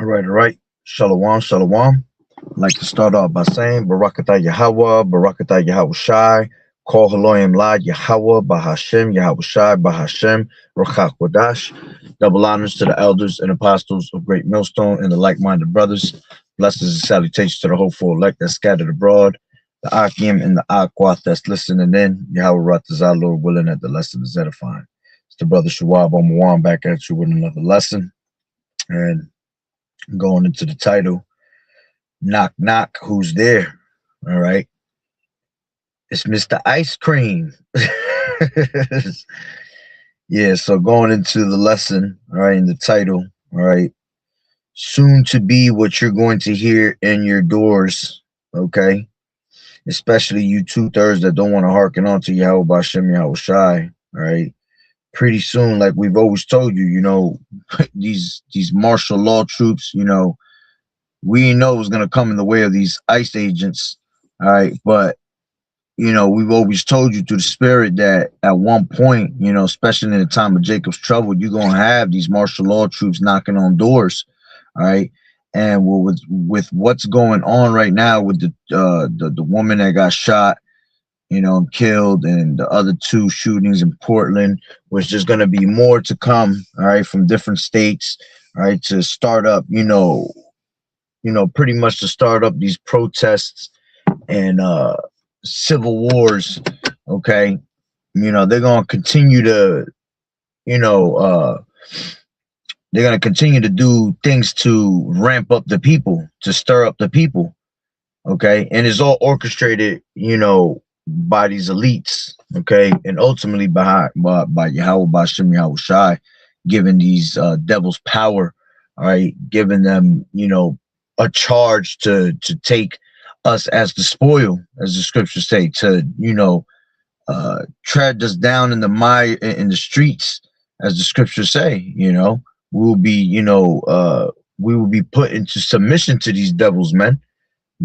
All right. Shalom, shalom. I'd like to start off by saying Barakatah Yahweh, Barakatah Yahweh Shai, Kol Haloyim La Yahweh, Bahashem, Yahweh Shai, Bahashem, Rachak Wadash. Double honors to the elders and apostles of Great Millstone and the like-minded brothers. Blessings and salutations to the hopeful elect that scattered abroad, the Akim and the Aquath that's listening in. Yahweh Ratazah, Lord willing, that the lesson is edifying. It's the brother Shawab Omawan back at you with another lesson. And going into the title, knock knock, who's there? All right, it's Mr. Ice Cream. Yeah, so going into the lesson, all right, in the title, all right, soon to be what you're going to hear in your doors, okay, especially you 2/3 that don't want to hearken on to Yahweh Bashem Yahweh Shai, all right. Pretty soon, like we've always told you, these martial law troops, we didn't know it was going to come in the way of these ICE agents. All right. But, we've always told you through the spirit that at one point, especially in the time of Jacob's trouble, you're going to have these martial law troops knocking on doors. All right. And with what's going on right now with the woman that got shot, and killed, and the other two shootings in Portland, which there's going to be more to come. All right. From different states. All right. To start up, pretty much to start up these protests and civil wars. Okay, they're gonna continue to, they're gonna continue to do things to ramp up the people, to stir up the people. Okay, and it's all orchestrated, by these elites. Okay, and ultimately by Yahweh Bashem Yahweh Shai, giving these devils power. All right, giving them, a charge to take us as the spoil, as the scriptures say, to tread us down in the streets, as the scriptures say. We'll be we will be put into submission to these devils, men,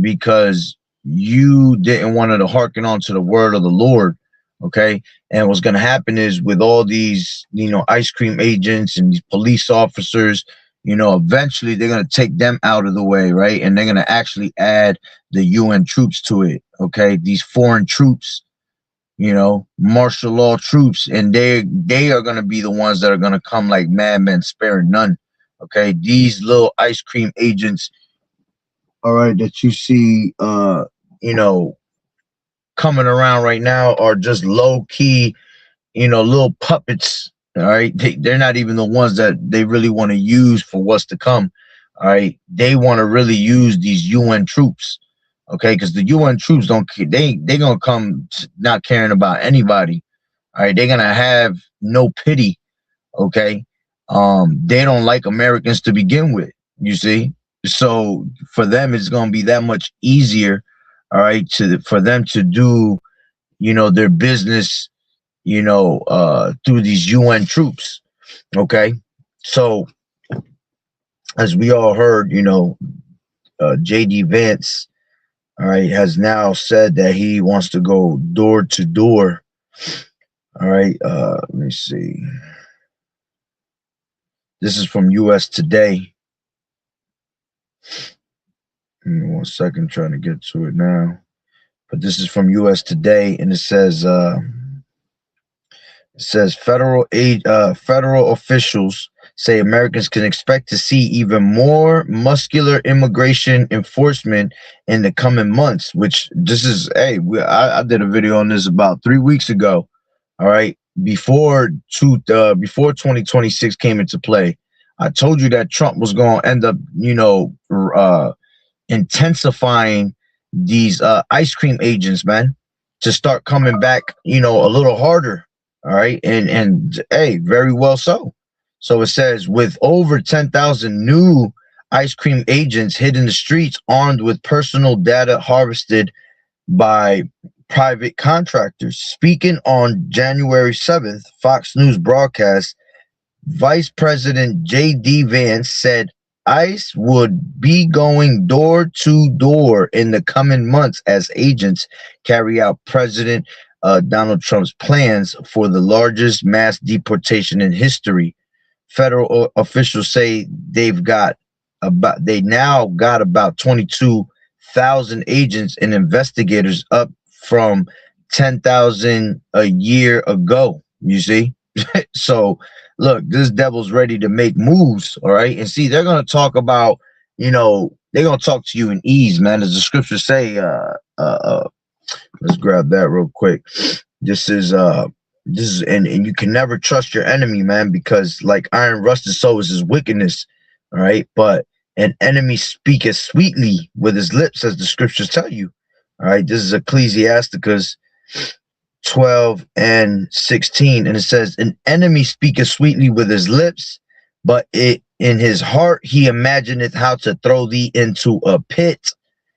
because you didn't want to hearken on to the word of the Lord. Okay, and what's going to happen is, with all these ice cream agents and these police officers, eventually they're going to take them out of the way, right? And they're going to actually add the UN troops to it, okay? These foreign troops, martial law troops, and they are going to be the ones that are going to come like madmen, sparing none, okay? These little ice cream agents, all right, that you see, coming around right now are just low-key, little puppets. All right, they're not even the ones that they really want to use for what's to come. All right, they want to really use these UN troops, okay? Because the UN troops they're gonna come not caring about anybody. All right, they're gonna have no pity, okay? They don't like Americans to begin with, you see. So for them, it's gonna be that much easier, all right, for them to do, their business, through these UN troops. Okay, so as we all heard, JD Vance, all right, has now said that he wants to go door to door. All right, let me see. This is from US Today. Give me 1 second, trying to get to it now. But this is from US Today, and it says federal officials say Americans can expect to see even more muscular immigration enforcement in the coming months. Which this is, hey, I did a video on this about 3 weeks ago. All right, before 2026 came into play, I told you that Trump was going to end up, intensifying these ice cream agents, man, to start coming back, a little harder. All right, and hey, very well so. So it says, with over 10,000 new ice cream agents hitting the streets, armed with personal data harvested by private contractors. Speaking on January 7th, Fox News broadcast, Vice President J.D. Vance said ICE would be going door to door in the coming months as agents carry out President Donald Trump's plans for the largest mass deportation in history. Federal officials say they've got they now got about 22,000 agents and investigators, up from 10,000 a year ago. You see? So look, this devil's ready to make moves, all right? And see, they're gonna talk about, they're gonna talk to you in ease, man. As the scriptures say, let's grab that real quick. This is and you can never trust your enemy, man, because like iron rusted, so is his wickedness. All right. But an enemy speaketh sweetly with his lips, as the scriptures tell you. All right. This is Ecclesiasticus 12:16. And it says, an enemy speaketh sweetly with his lips, but in his heart he imagineth how to throw thee into a pit.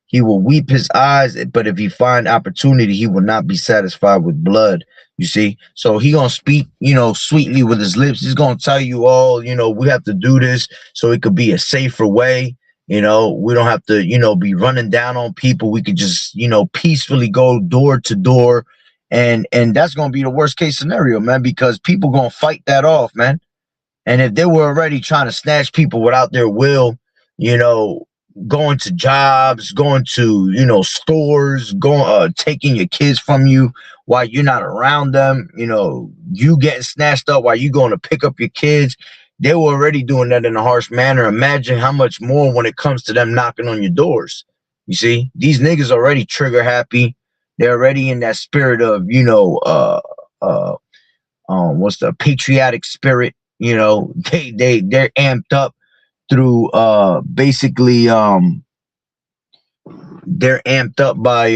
He will weep his eyes, but if he find opportunity, he will not be satisfied with blood. You see? So he gonna speak, sweetly with his lips. He's gonna tell you all, we have to do this so it could be a safer way. We don't have to, be running down on people. We could just, peacefully go door to door. And that's gonna be the worst case scenario, man, because people gonna fight that off, man. And if they were already trying to snatch people without their will, going to jobs, going to, stores, taking your kids from you while you're not around them, you getting snatched up while you going to pick up your kids. They were already doing that in a harsh manner. Imagine how much more when it comes to them knocking on your doors. You see, these niggas already trigger happy. They're already in that spirit of, what's the patriotic spirit? They're amped up through basically they're amped up by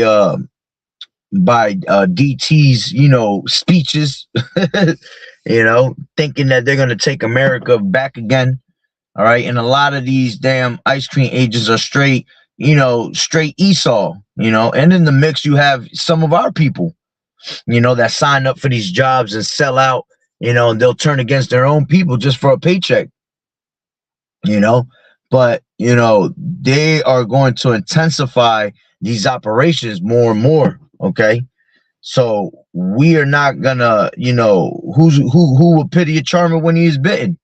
DT's speeches, thinking that they're gonna take America back again. All right, and a lot of these damn ice cream agents are straight Esau, and in the mix you have some of our people, that sign up for these jobs and sell out, and they'll turn against their own people just for a paycheck. But they are going to intensify these operations more and more. Okay, so we are not gonna, who will pity a charmer when he is bitten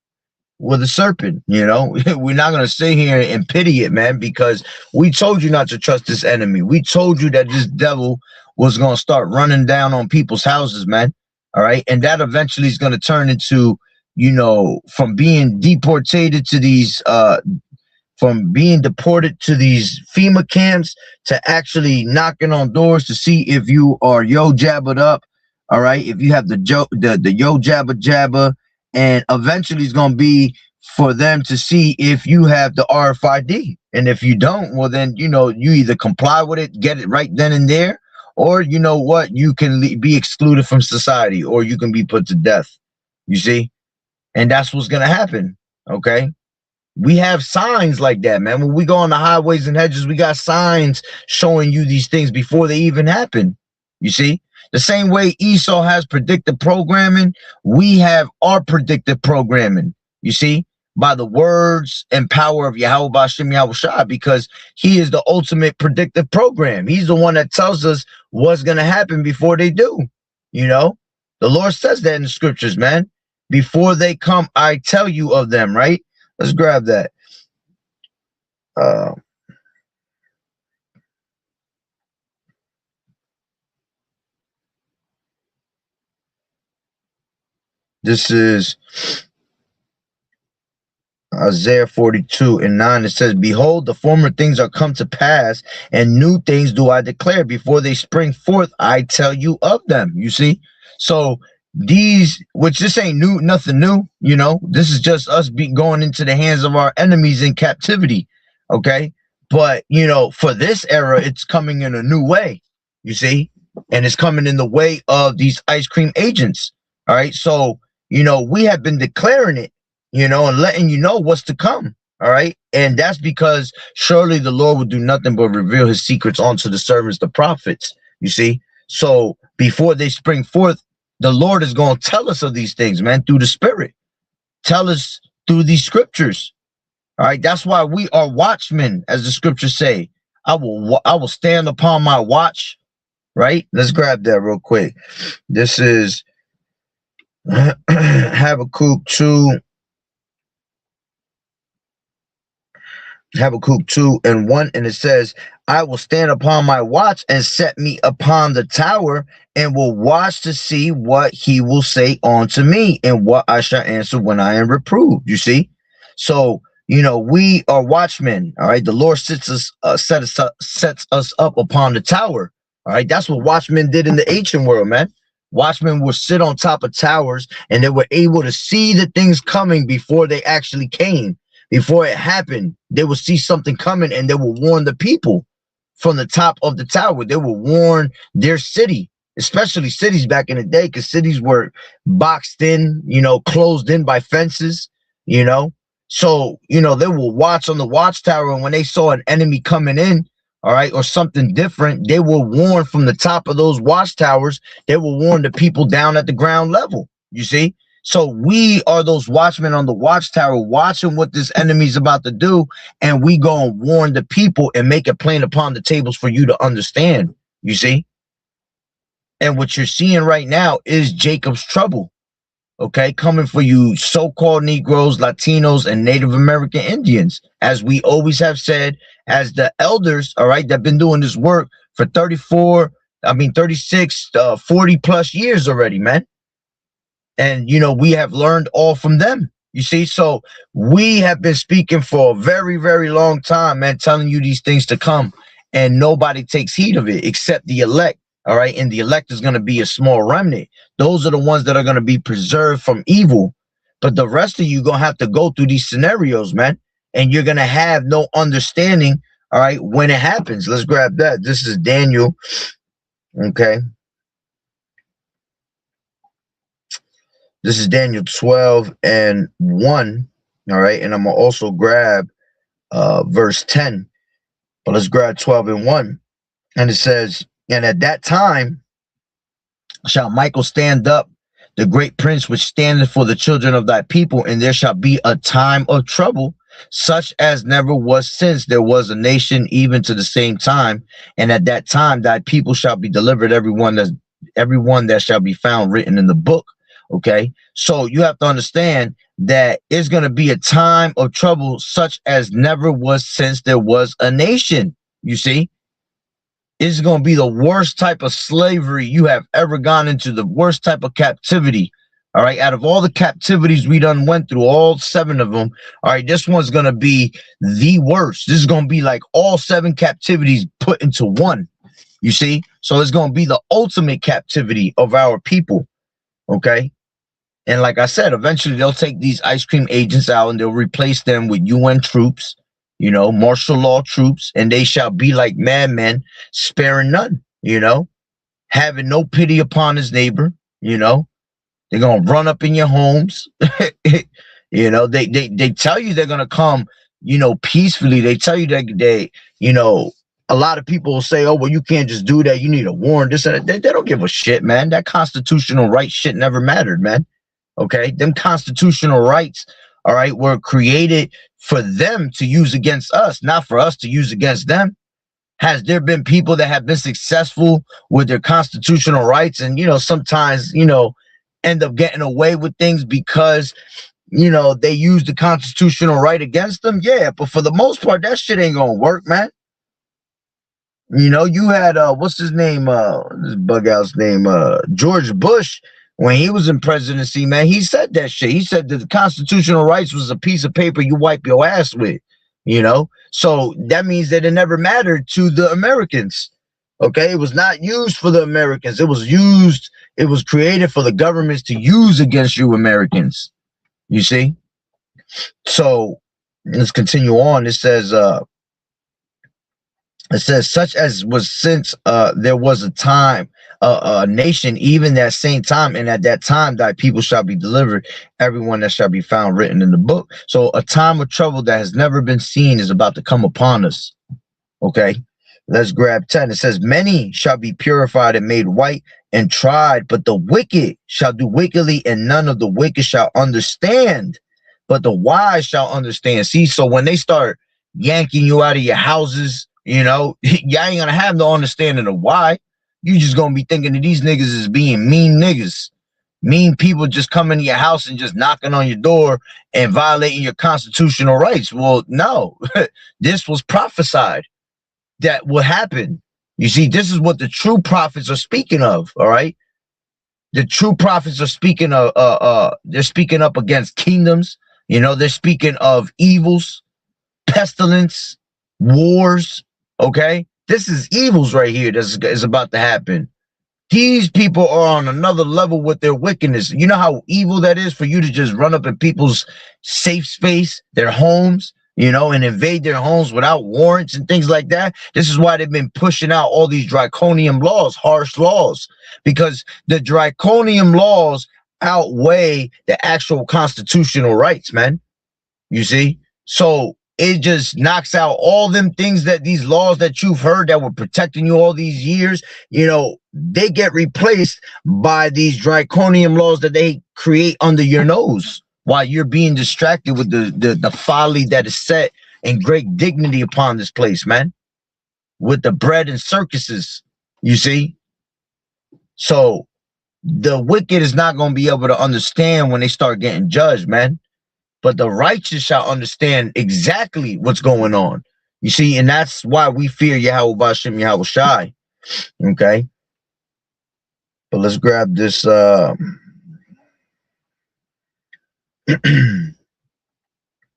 with a serpent? We're not gonna sit here and pity it, man, because we told you not to trust this enemy. We told you that this devil was gonna start running down on people's houses, man. All right, and that eventually is gonna turn into, from being deported to these from being deported to these FEMA camps to actually knocking on doors to see if you are yo jabbered up. All right, if you have the yo jabba, and eventually it's gonna be for them to see if you have the RFID, and if you don't, well then you either comply with it, get it right then and there, or you can be excluded from society, or you can be put to death. You see, and that's what's gonna happen. Okay. We have signs like that, man. When we go on the highways and hedges, we got signs showing you these things before they even happen. You see, the same way Esau has predictive programming, we have our predictive programming. You see, by the words and power of Yahweh Bashim Yahushua, because he is the ultimate predictive program. He's the one that tells us what's going to happen before they do. The Lord says that in the scriptures, man. Before they come, I tell you of them, right? Let's grab that. This is Isaiah 42:9. It says, behold, the former things are come to pass, and new things do I declare. Before they spring forth, I tell you of them. You see? So these, which this ain't new, nothing new, this is just us going into the hands of our enemies in captivity. Okay, but for this era, it's coming in a new way. You see, and it's coming in the way of these ice cream agents. All right, so we have been declaring it, and letting you know what's to come. All right, and that's because surely the Lord will do nothing but reveal his secrets unto the servants, the prophets. You see, so before they spring forth, the Lord is going to tell us of these things, man, through the Spirit. Tell us through these scriptures. All right, that's why we are watchmen, as the scriptures say. I will stand upon my watch. Right? Let's grab that real quick. This is Habakkuk 2. Habakkuk 2:1, and it says, I will stand upon my watch and set me upon the tower and will watch to see what he will say unto me and what I shall answer when I am reproved. You see? So, we are watchmen. All right. The Lord sets us up upon the tower. All right. That's what watchmen did in the ancient world, man. Watchmen would sit on top of towers and they were able to see the things coming before they actually came. Before it happened, they would see something coming and they would warn the people from the top of the tower. They would warn their city, especially cities back in the day, because cities were boxed in, closed in by fences, you know. So, they will watch on the watchtower, and when they saw an enemy coming in, all right, or something different, they will warn from the top of those watchtowers. They will warn the people down at the ground level, you see? So we are those watchmen on the watchtower watching what this enemy's about to do, and we go and warn the people and make it plain upon the tables for you to understand, you see? And what you're seeing right now is Jacob's trouble, okay, coming for you so-called Negroes, Latinos, and Native American Indians. As we always have said, as the elders, all right, that have been doing this work for 36, 40 plus years already, man. And, we have learned all from them, you see? So we have been speaking for a very, very long time, man, telling you these things to come, and nobody takes heed of it except the elect, all right? And the elect is going to be a small remnant. Those are the ones that are going to be preserved from evil. But the rest of you going to have to go through these scenarios, man, and you're going to have no understanding, all right, when it happens. Let's grab that. This is Daniel, okay? This is Daniel 12:1, all right? And I'm going to also grab verse 10. But let's grab 12:1. And it says, and at that time shall Michael stand up, the great prince which standeth for the children of thy people, and there shall be a time of trouble, such as never was since there was a nation, even to the same time. And at that time thy people shall be delivered, everyone that shall be found written in the book. Okay, so you have to understand that it's going to be a time of trouble such as never was since there was a nation. You see, it's going to be the worst type of slavery you have ever gone into, the worst type of captivity. All right, out of all the captivities we done went through, all 7 of them, all right, this one's going to be the worst. This is going to be like all 7 captivities put into one. You see, so it's going to be the ultimate captivity of our people. Okay. And like I said, eventually they'll take these ice cream agents out and they'll replace them with UN troops, martial law troops, and they shall be like madmen, sparing none, having no pity upon his neighbor, they're going to run up in your homes. They tell you they're going to come, peacefully. They tell you that a lot of people will say, oh, well, you can't just do that. You need a warrant, this and that. They don't give a shit, man. That constitutional right shit never mattered, man. Okay, them constitutional rights, all right, were created for them to use against us, not for us to use against them. Has there been people that have been successful with their constitutional rights and, sometimes, end up getting away with things because, they use the constitutional right against them? Yeah, but for the most part, that shit ain't gonna work, man. You had, what's his name? This bug out's name, George Bush. When he was in presidency, man, he said that shit. He said that the constitutional rights was a piece of paper you wipe your ass with, So that means that it never mattered to the Americans. Okay, it was not used for the Americans. It was created for the governments to use against you Americans. You see? So let's continue on. It says, such as was since there was a time, a nation, even that same time, and at that time thy people shall be delivered, everyone that shall be found written in the book. So a time of trouble that has never been seen is about to come upon us. Okay, let's grab 10. It says, many shall be purified and made white and tried, but the wicked shall do wickedly, and none of the wicked shall understand, but the wise shall understand. See, so when they start yanking you out of your houses, y'all ain't gonna have no understanding of why. You just gonna be thinking that these niggas is being mean niggas. mean people just coming to your house and just knocking on your door and violating your constitutional rights. Well, no, this was prophesied that would happen. You see, this is what the true prophets are speaking of. All right. The true prophets are speaking of, they're speaking up against kingdoms. You know, they're speaking of evils, pestilence, wars. Okay. This is evils right here that's about to happen. These people are on another level with their wickedness. You know how evil that is for you to just run up in people's safe space, their homes, you know, and invade their homes without warrants and things like that. This is why they've been pushing out all these draconian laws, harsh laws, because the draconian laws outweigh the actual constitutional rights, man. You see? So it just knocks out all them things that these laws that you've heard that were protecting you all these years, you know, they get replaced by these draconian laws that they create under your nose while you're being distracted with the folly that is set in great dignity upon this place, man, with the bread and circuses, you see? So the wicked is not going to be able to understand when they start getting judged, man. But the righteous shall understand exactly what's going on. You see, and that's why we fear Yahweh Bashem Yahweh Shai. Okay. But let's grab this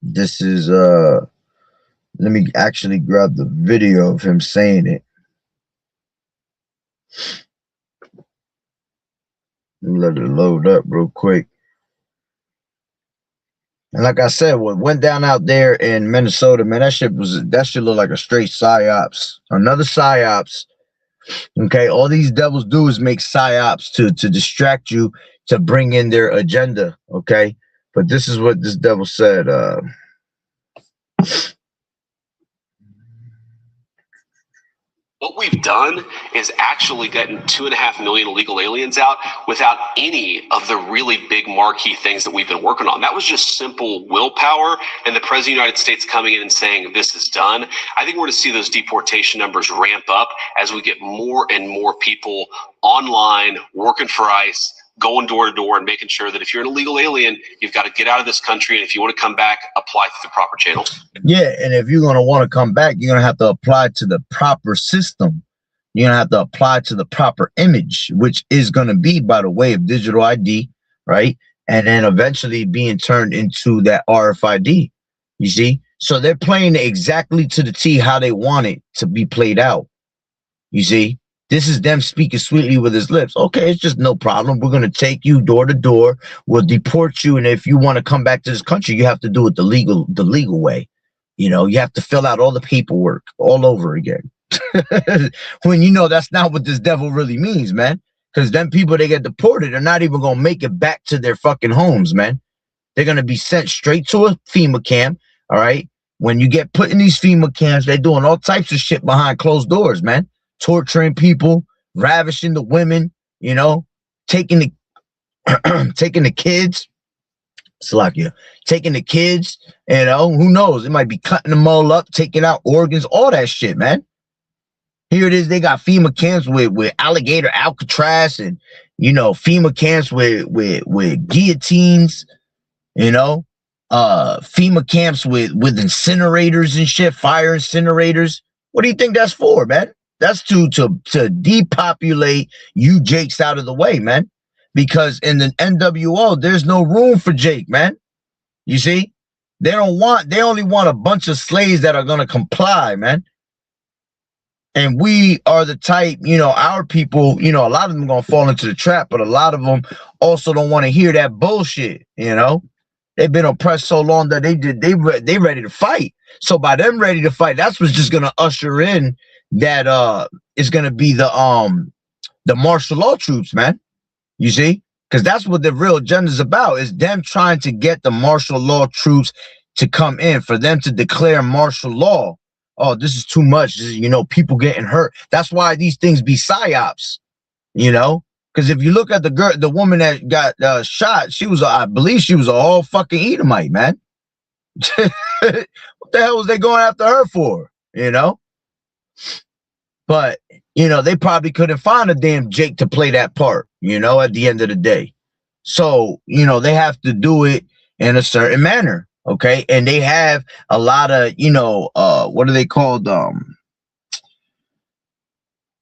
this is let me actually grab the video of him saying it. Let it load up real quick. And like I said, what went down out there in Minnesota, man, that shit looked like a straight psyops. Another psyops. Okay, all these devils do is make psyops to distract you, to bring in their agenda. Okay, but this is what this devil said. What we've done is actually gotten 2.5 million illegal aliens out without any of the really big marquee things that we've been working on. That was just simple willpower and the President of the United States coming in and saying this is done. I think we're going to see those deportation numbers ramp up as we get more and more people online working for ICE, going door to door and making sure that if you're an illegal alien, you've got to get out of this country. And if you want to come back, apply through the proper channels. Yeah. And if you're going to want to come back, you're going to have to apply to the proper system. You're going to have to apply to the proper image, which is going to be by the way of digital ID, right? And then eventually being turned into that RFID, you see? So they're playing exactly to the T how they want it to be played out, you see? This is them speaking sweetly with his lips. Okay, it's just no problem. We're going to take you door to door. We'll deport you. And if you want to come back to this country, you have to do it the legal way. You know, you have to fill out all the paperwork all over again. When you know that's not what this devil really means, man. Because then people, they get deported, they're not even going to make it back to their fucking homes, man. They're going to be sent straight to a FEMA camp, all right? When you get put in these FEMA camps, they're doing all types of shit behind closed doors, man. Torturing people, ravishing the women, you know, taking the kids, Salakia, taking the kids, you know, who knows? It might be cutting them all up, taking out organs, all that shit, man. Here it is. They got FEMA camps with alligator Alcatraz and, you know, FEMA camps with guillotines, you know, FEMA camps with incinerators and shit, fire incinerators. What do you think that's for, man? That's to depopulate you Jakes out of the way, man. Because in the NWO, there's no room for Jake, man. You see? They only want a bunch of slaves that are gonna comply, man. And we are the type, you know, our people, you know, a lot of them gonna fall into the trap, but a lot of them also don't want to hear that bullshit, you know. They've been oppressed so long that they ready to fight. So by them ready to fight, that's what's just gonna usher in that is going to be the martial law troops, man. You see? Because that's what the real agenda is about, is them trying to get the martial law troops to come in, for them to declare martial law. Oh, this is too much. This is, you know, people getting hurt. That's why these things be psyops, you know? Because if you look at the woman that got shot, I believe she was a all fucking Edomite, man. What the hell was they going after her for, you know? But, you know, they probably couldn't find a damn Jake to play that part, you know, at the end of the day. So, you know, they have to do it in a certain manner. Okay. And they have a lot of, you know, what are they called?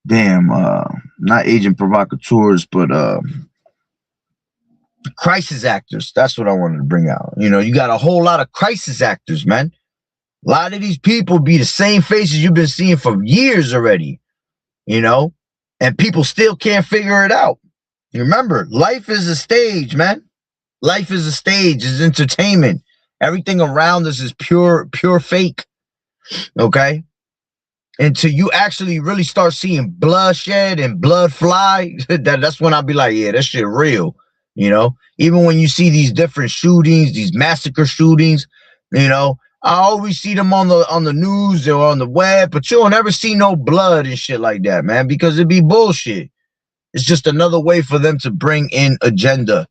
Damn, not agent provocateurs, but crisis actors. That's what I wanted to bring out. You know, you got a whole lot of crisis actors, man. A lot of these people be the same faces you've been seeing for years already, you know, and people still can't figure it out. You remember, life is a stage, man. Life is a stage, is entertainment. Everything around us is pure fake. Okay. Until you actually really start seeing bloodshed and blood fly, that's when I'll be like, yeah, that shit real. You know, even when you see these different shootings, these massacre shootings, you know, I always see them on the news or on the web, but you don't ever see no blood and shit like that, man, because it'd be bullshit. It's just another way for them to bring in agenda.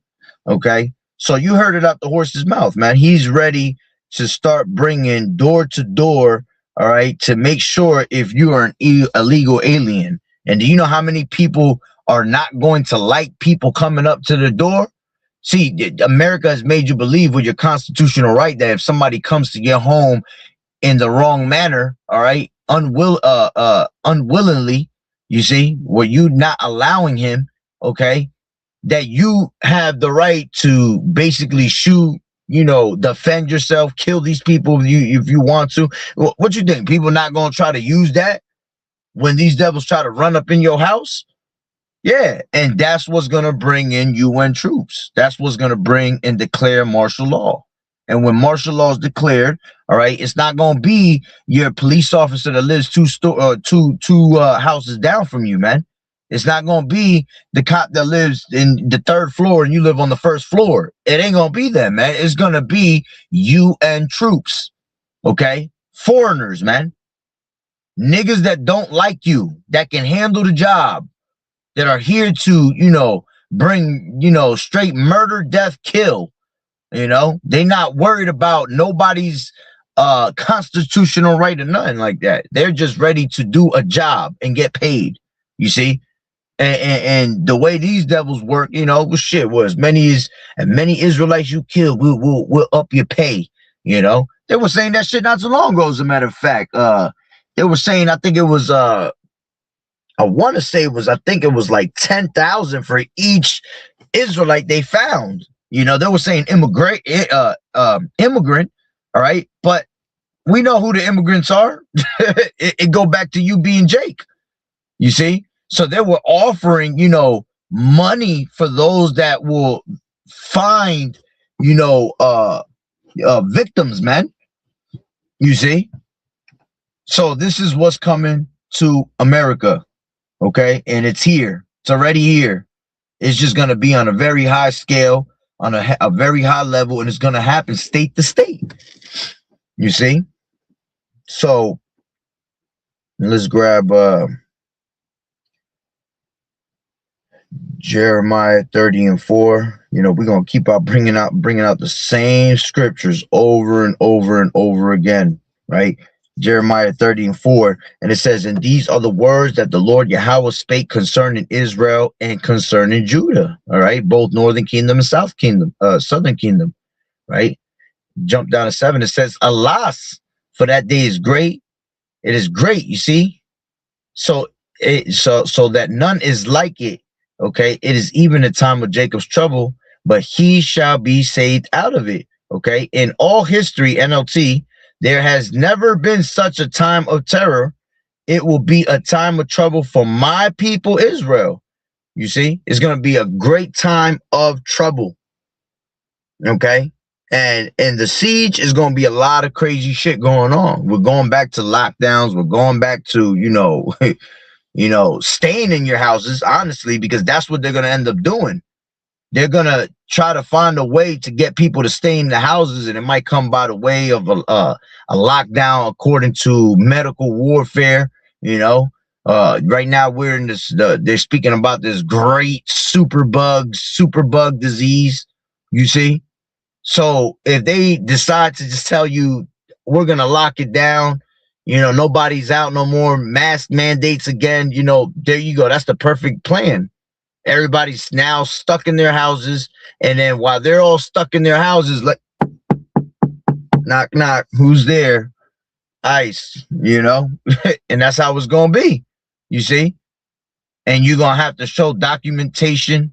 Okay. So you heard it out the horse's mouth, man. He's ready to start bringing door to door. All right. To make sure if you are an illegal alien. And do you know how many people are not going to like people coming up to the door? See, America has made you believe with your constitutional right that if somebody comes to your home in the wrong manner, all right, unwillingly, you see, where you not allowing him, okay, that you have the right to basically shoot, you know, defend yourself, kill these people if you want to. What you think? People not gonna try to use that when these devils try to run up in your house? Yeah, and that's what's going to bring in UN troops. That's what's going to bring and declare martial law. And when martial law is declared, all right, it's not going to be your police officer that lives two houses down from you, man. It's not going to be the cop that lives in the third floor and you live on the first floor. It ain't going to be that, man. It's going to be UN troops, okay? Foreigners, man. Niggas that don't like you, that can handle the job, that are here to, you know, bring, you know, straight murder, death, kill. You know, they not worried about nobody's constitutional right or nothing like that. They're just ready to do a job and get paid. You see, and the way these devils work, you know, well, shit, was many Israelites you kill, we'll up your pay. You know, they were saying that shit not so long ago. As a matter of fact, they were saying, I think it was I want to say I think it was like 10,000 for each Israelite they found. You know, they were saying immigrant, all right, but we know who the immigrants are. it go back to you being Jake. You see, so they were offering, you know, money for those that will find, you know, victims, man. You see, so this is what's coming to America. Okay, and it's here. It's already here. It's just going to be on a very high scale, on a very high level, and it's going to happen state to state. You see? So let's grab Jeremiah 30:4. You know, we're going to keep out bringing out the same scriptures over and over and over again, right? Jeremiah 30:4, and it says, and these are the words that the Lord Yahweh spake concerning Israel and concerning Judah. All right, both northern kingdom and southern kingdom. Right. Jump down to 7. It says, alas, for that day is great. It is great. You see, so that none is like it. Okay, it is even a time of Jacob's trouble, but he shall be saved out of it. Okay, in all history, NLT. There has never been such a time of terror. It will be a time of trouble for my people, Israel. You see, it's going to be a great time of trouble. Okay. And the siege is going to be a lot of crazy shit going on. We're going back to lockdowns. We're going back to, you know, staying in your houses, honestly, because that's what they're going to end up doing. They're going to try to find a way to get people to stay in the houses, and it might come by the way of a lockdown according to medical warfare. You know, right now we're in this, they're speaking about this great super bug disease, you see? So if they decide to just tell you, we're going to lock it down, you know, nobody's out no more, mask mandates again, you know, there you go. That's the perfect plan. Everybody's now stuck in their houses, and then while they're all stuck in their houses, like knock knock, who's there? ICE, you know, and that's how it's gonna be. You see, and you're gonna have to show documentation,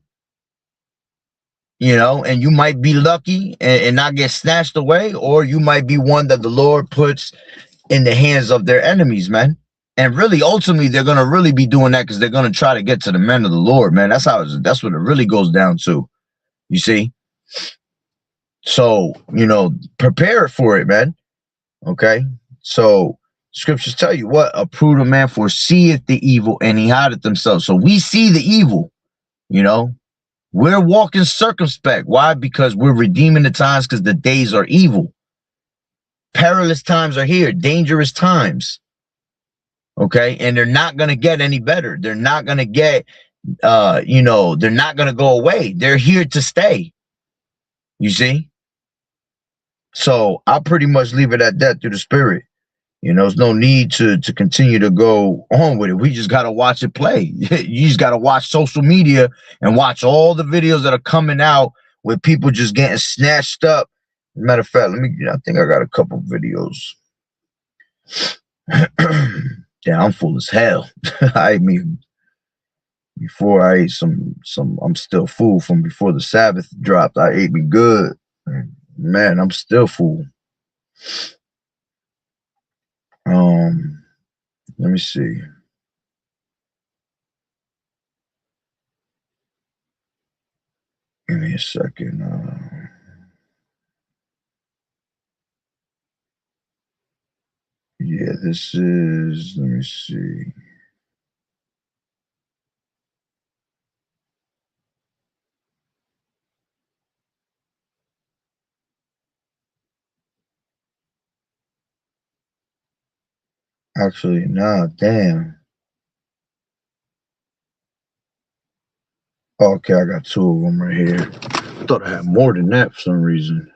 you know, and you might be lucky and not get snatched away, or you might be one that the Lord puts in the hands of their enemies, man. And really, ultimately, they're gonna really be doing that because they're gonna try to get to the men of the Lord, man. That's what it really goes down to. You see? So, you know, prepare for it, man. Okay. So scriptures tell you what a prudent man foreseeth the evil and he hideth himself. So we see the evil, you know. We're walking circumspect. Why? Because we're redeeming the times, because the days are evil. Perilous times are here, dangerous times. Okay, and they're not going to get any better. They're not going to get, you know, they're not going to go away. They're here to stay. You see? So I'll pretty much leave it at that through the Spirit. You know, there's no need to continue to go on with it. We just got to watch it play. You just got to watch social media and watch all the videos that are coming out with people just getting snatched up. Matter of fact, I think I got a couple videos. Yeah, I'm full as hell. I mean, before I ate some, I'm still full from before the Sabbath dropped. I ate me good. Man, I'm still full. Let me see. Give me a second. Yeah, this is, let me see. Actually, nah, damn. Okay, I got two of them right here. I thought I had more than that for some reason.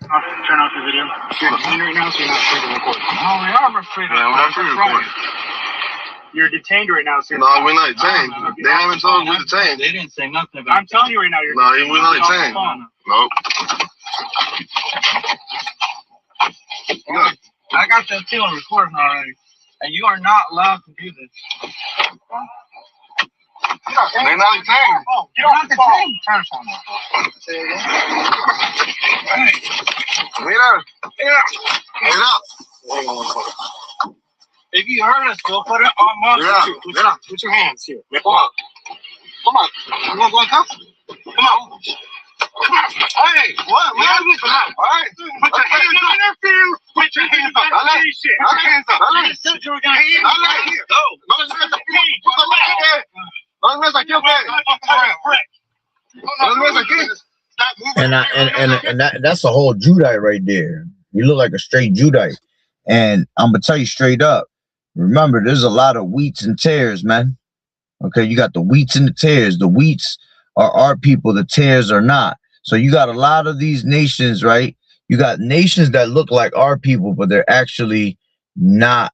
Turn off the video. You're detained right now, so you're not free to record. No, we are free to record. We're not free to record. You're detained right now, so no, we're not detained. They haven't told us we're detained. They didn't say nothing about it. I'm telling you right now, you're detained. No, we're not detained. Nope. I got that thing on recording already, and you are not allowed to do this. They're not detained. Oh, you're not detained. Turn on. Wait up. If you hurt us, go put it on my. Put your hands here. Come on. You want to go and cuff? Come on. Hey, what? All right. Put your hands up. Put your hands up. Hands up. I said you were going to hands up. And that's a whole Judite right there. You look like a straight Judite. And I'm gonna tell you straight up. Remember, there's a lot of wheats and tares, man. Okay, you got the wheats and the tares. The wheats are our people, the tares are not. So you got a lot of these nations, right? You got nations that look like our people, but they're actually not,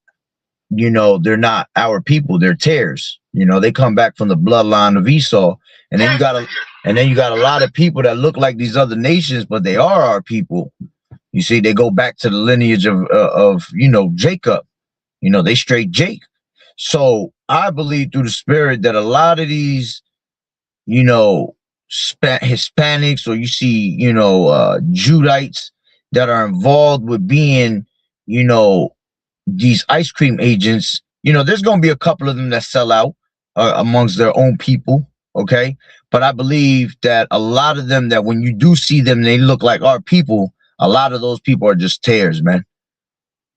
you know, they're not our people, they're tares. You know, they come back from the bloodline of Esau. And then you got a lot of people that look like these other nations, but they are our people. You see, they go back to the lineage of you know, Jacob. You know, they straight Jake. So I believe through the Spirit that a lot of these, you know, Hispanics, or you see, you know, Judites that are involved with being, you know, these ice cream agents, you know, there's going to be a couple of them that sell out amongst their own people. Okay. But I believe that a lot of them, that when you do see them, they look like our people. A lot of those people are just tares, man.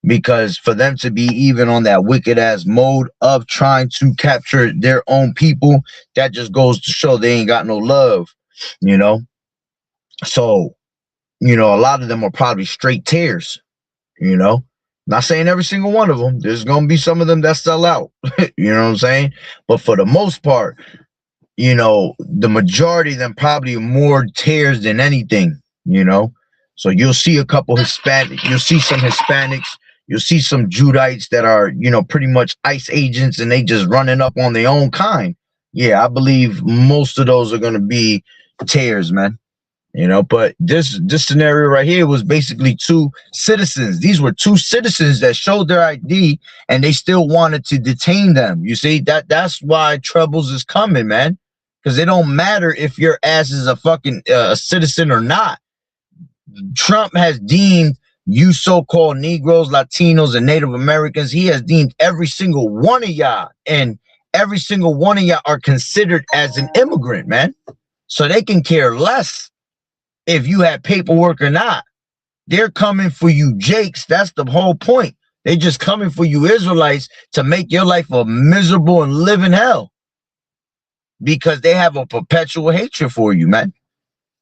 Because for them to be even on that wicked ass mode of trying to capture their own people, that just goes to show they ain't got no love, you know? So, you know, a lot of them are probably straight tares, you know? Not saying every single one of them. There's going to be some of them that sell out, you know what I'm saying? But for the most part, you know, the majority of them probably more tares than anything, you know? So you'll see a couple Hispanic, you'll see some Hispanics, You'll see some Judites that are, you know, pretty much ICE agents and they just running up on their own kind. Yeah, I believe most of those are going to be tears, man. You know, but this scenario right here was basically two citizens. These were two citizens that showed their ID and they still wanted to detain them. You see, that's why troubles is coming, man. Because it don't matter if your ass is a fucking citizen or not. Trump has deemed you so-called Negroes, Latinos, and Native Americans, he has deemed every single one of y'all, and every single one of y'all are considered as an immigrant, man. So they can care less if you have paperwork or not. They're coming for you Jakes. That's the whole point. They just coming for you Israelites to make your life a miserable and live in hell. Because they have a perpetual hatred for you, man.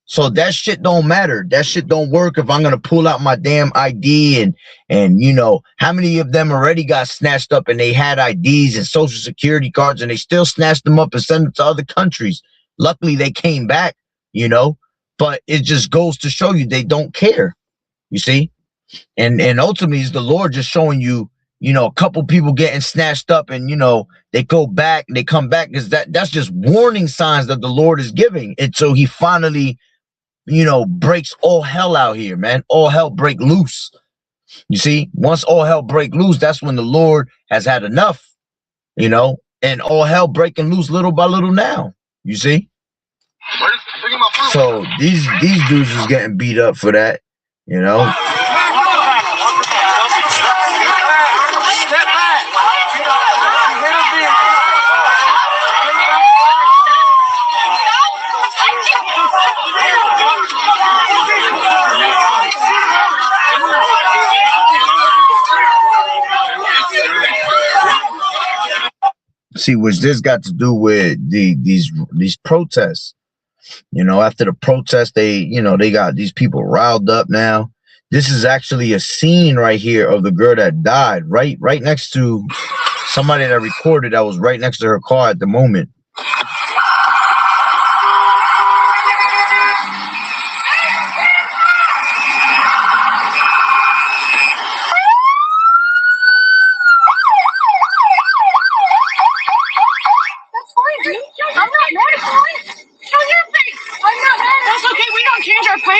So that shit don't matter. That shit don't work if I'm gonna pull out my damn ID and you know, how many of them already got snatched up and they had IDs and social security cards and they still snatched them up and sent them to other countries. Luckily they came back, you know, but it just goes to show you they don't care. You see? And ultimately it's the Lord just showing you, you know, a couple people getting snatched up and, you know, they go back and they come back because that's just warning signs that the Lord is giving. And so he finally, you know, breaks all hell out here, man. All hell break loose. You see, once all hell break loose, that's when the Lord has had enough, you know, and all hell breaking loose little by little now. You see? So these dudes is getting beat up for that, you know. See, which this got to do with these protests. You know, after the protest, they got these people riled up now. This is actually a scene right here of the girl that died, right next to somebody that recorded that was right next to her car at the moment.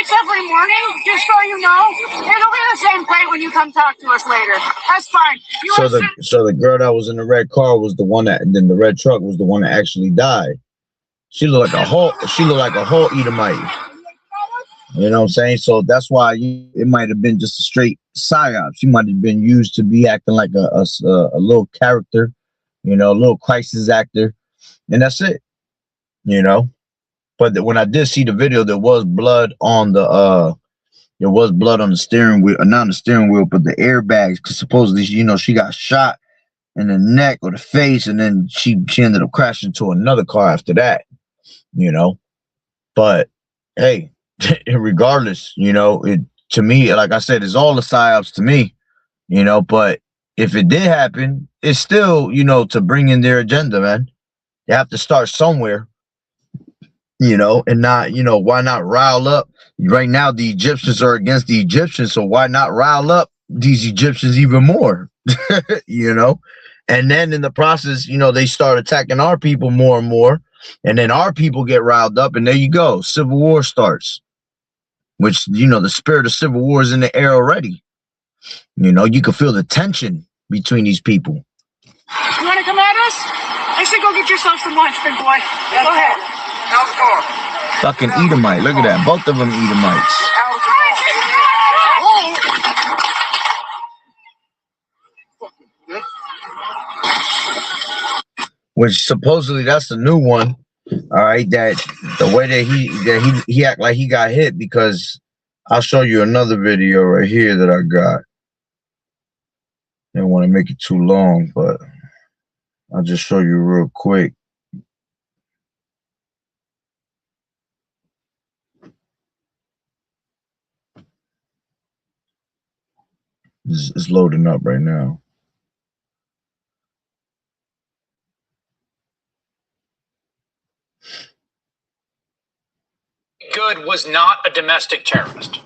Every morning, just so you know, it'll be the same plate when you come talk to us later. That's fine. So the girl that was in the red car was the one that, then the red truck was the one that actually died. She looked like a whole Edomite. You know what I'm saying? So that's why it might have been just a straight psyop. She might have been used to be acting like a little character, you know, a little crisis actor, and that's it. You know. But when I did see the video, there was blood on the steering wheel, not on the steering wheel, but the airbags. Because supposedly, you know, she got shot in the neck or the face, and then she ended up crashing into another car after that. You know, but hey, regardless, you know, it to me, like I said, it's all the psyops to me. You know, but if it did happen, it's still, you know, to bring in their agenda, man. They have to start somewhere. You know, and not, you know, why not rile up? Right now, the Egyptians are against the Egyptians, so why not rile up these Egyptians even more? You know, and then in the process, you know, they start attacking our people more and more, and then our people get riled up, and there you go, civil war starts. Which, you know, the spirit of civil war is in the air already. You know, you can feel the tension between these people. You want to come at us? I say go get yourself some lunch, big boy. Go ahead. Fucking Edomite. Look at that. Both of them Edomites. Which supposedly that's the new one. All right, that the way that he act like he got hit, because I'll show you another video right here that I got. I don't want to make it too long, but I'll just show you real quick. It's loading up right now. Good was not a domestic terrorist.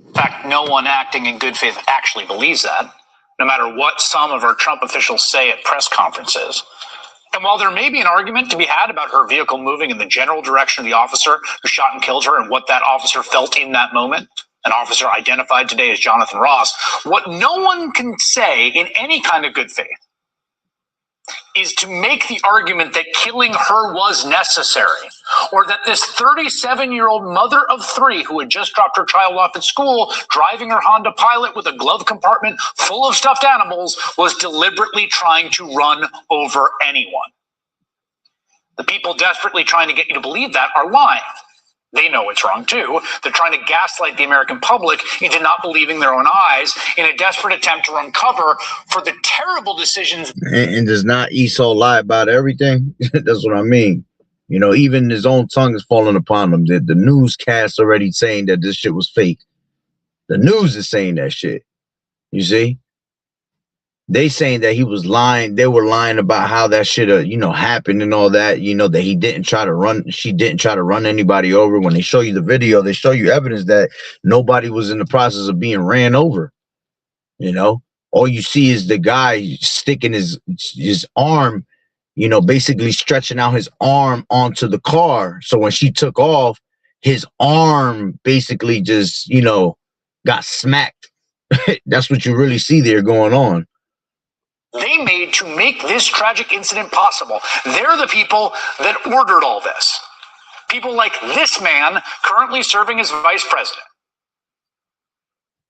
In fact, no one acting in good faith actually believes that. no matter what some of our Trump officials say at press conferences. And while there may be an argument to be had about her vehicle moving in the general direction of the officer who shot and killed her and what that officer felt in that moment, an officer identified today as Jonathan Ross, what no one can say in any kind of good faith is to make the argument that killing her was necessary, or that this 37-year-old mother of three who had just dropped her child off at school, driving her Honda Pilot with a glove compartment full of stuffed animals, was deliberately trying to run over anyone. The people desperately trying to get you to believe that are lying. They know it's wrong too. They're trying to gaslight the American public into not believing their own eyes in a desperate attempt to run cover for the terrible decisions. And does not Esau lie about everything? That's what I mean. You know, even his own tongue is falling upon him. The newscast already saying that this shit was fake. The news is saying that shit. You see? They saying that he was lying. They were lying about how that shit, happened and all that. You know, that he didn't try to run. She didn't try to run anybody over. When they show you the video, they show you evidence that nobody was in the process of being ran over. You know, all you see is the guy sticking his arm, basically stretching out his arm onto the car. So when she took off, his arm basically just, got smacked. That's what you really see there going on. They made to make this tragic incident possible. They're the people that ordered all this. People like this man currently serving as vice president.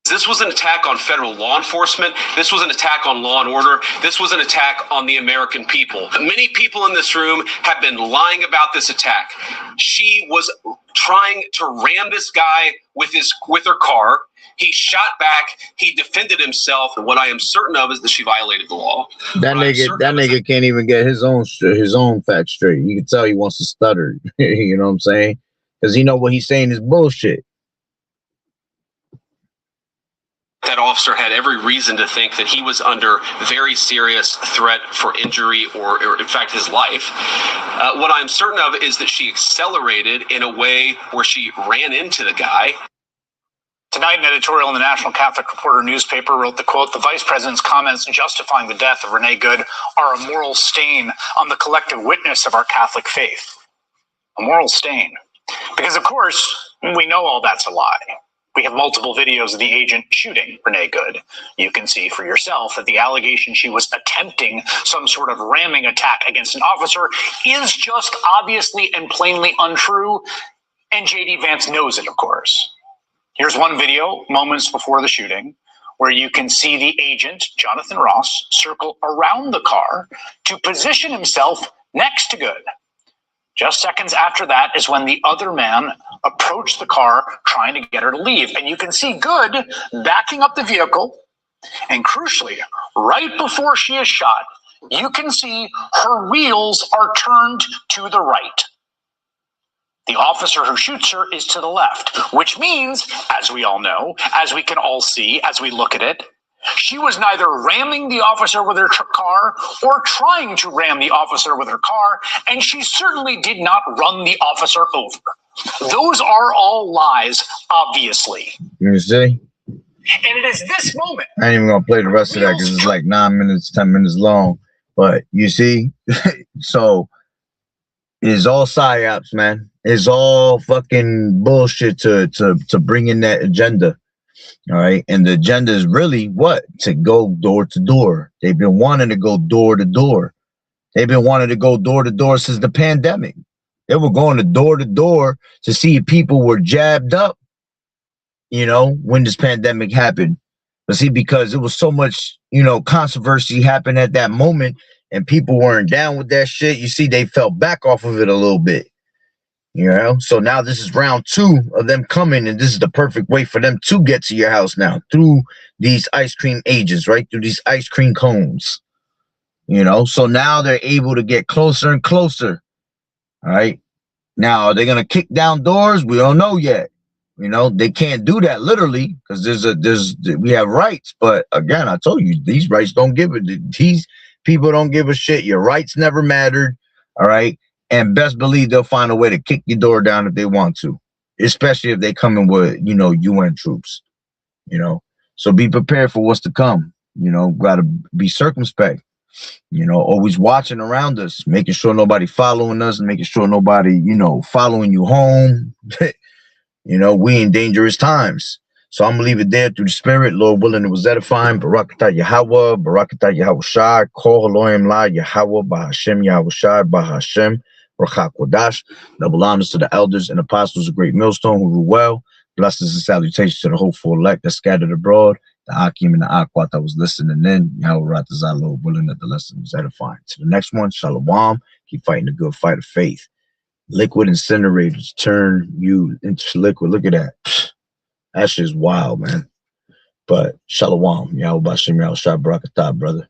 This was an attack on federal law enforcement. This was an attack on law and order. This was an attack on the American people. Many people in this room have been lying about this attack. She was trying to ram this guy with her car. He shot back. He defended himself. And what I am certain of is that she violated the law. That nigga can't even get his own facts straight. You can tell he wants to stutter. You know what I'm saying? Because what he's saying is bullshit. That officer had every reason to think that he was under very serious threat for injury or in fact, his life. What I'm certain of is that she accelerated in a way where she ran into the guy. Tonight, an editorial in the National Catholic Reporter newspaper wrote the quote, "The vice president's comments justifying the death of Renee Good are a moral stain on the collective witness of our Catholic faith." A moral stain. Because, of course, we know all that's a lie. We have multiple videos of the agent shooting Renee Good. You can see for yourself that the allegation she was attempting some sort of ramming attack against an officer is just obviously and plainly untrue, and J.D. Vance knows it, of course. Here's one video, moments before the shooting, where you can see the agent, Jonathan Ross, circle around the car to position himself next to Good. Just seconds after that is when the other man approached the car trying to get her to leave. And you can see Good backing up the vehicle. And crucially, right before she is shot, you can see her wheels are turned to the right. The officer who shoots her is to the left, which means, as we all know, as we can all see, as we look at it, she was neither ramming the officer with her car or trying to ram the officer with her car, and she certainly did not run the officer over. Those are all lies, obviously. You see? And it is this moment. I ain't even going to play the rest of that because it's like 9 minutes, 10 minutes long. But you see? So it's all psyops, man. It's all fucking bullshit to bring in that agenda. All right. And the agenda is really what? To go door to door. They've been wanting to go door to door. They've been wanting to go door to door since the pandemic. They were going to door to see if people were jabbed up, when this pandemic happened. But see, because it was so much, controversy happened at that moment and people weren't down with that shit. You see, they fell back off of it a little bit. So now this is round 2 of them coming, and this is the perfect way for them to get to your house now through these ice cream agents, right? Through these ice cream cones, so now they're able to get closer and closer. All right. Now, are they going to kick down doors? We don't know yet. They can't do that literally because we have rights. But again, I told you, these rights don't give it. These people don't give a shit. Your rights never mattered. All right. And best believe they'll find a way to kick your door down if they want to, especially if they come in with, UN troops, So be prepared for what's to come. You know, gotta be circumspect. You know, always watching around us, making sure nobody following us, and making sure nobody, you know, following you home. You know, we in dangerous times. So I'm gonna leave it there through the spirit. Lord willing, it was edifying. Barakatah Yahweh, Barakatah Yahweh Shai, Kol Elohim La Yahweh, Bahashem Yahweh Shai, Bahashem, Rachak Wadash. Double honors to the elders and apostles of Great Millstone who rule well. Blessings and salutations to the hopeful elect that scattered abroad. The Akim and the Aquat that was listening in. Yahweh Ratazah, Lord willing, that the lesson was edifying. To the next one, Shalom. Keep fighting the good fight of faith. Liquid incinerators turn you into liquid. Look at that. That shit's wild, man. But Shalom. Yahweh Bashem Yahweh Shai Barakatah, brother.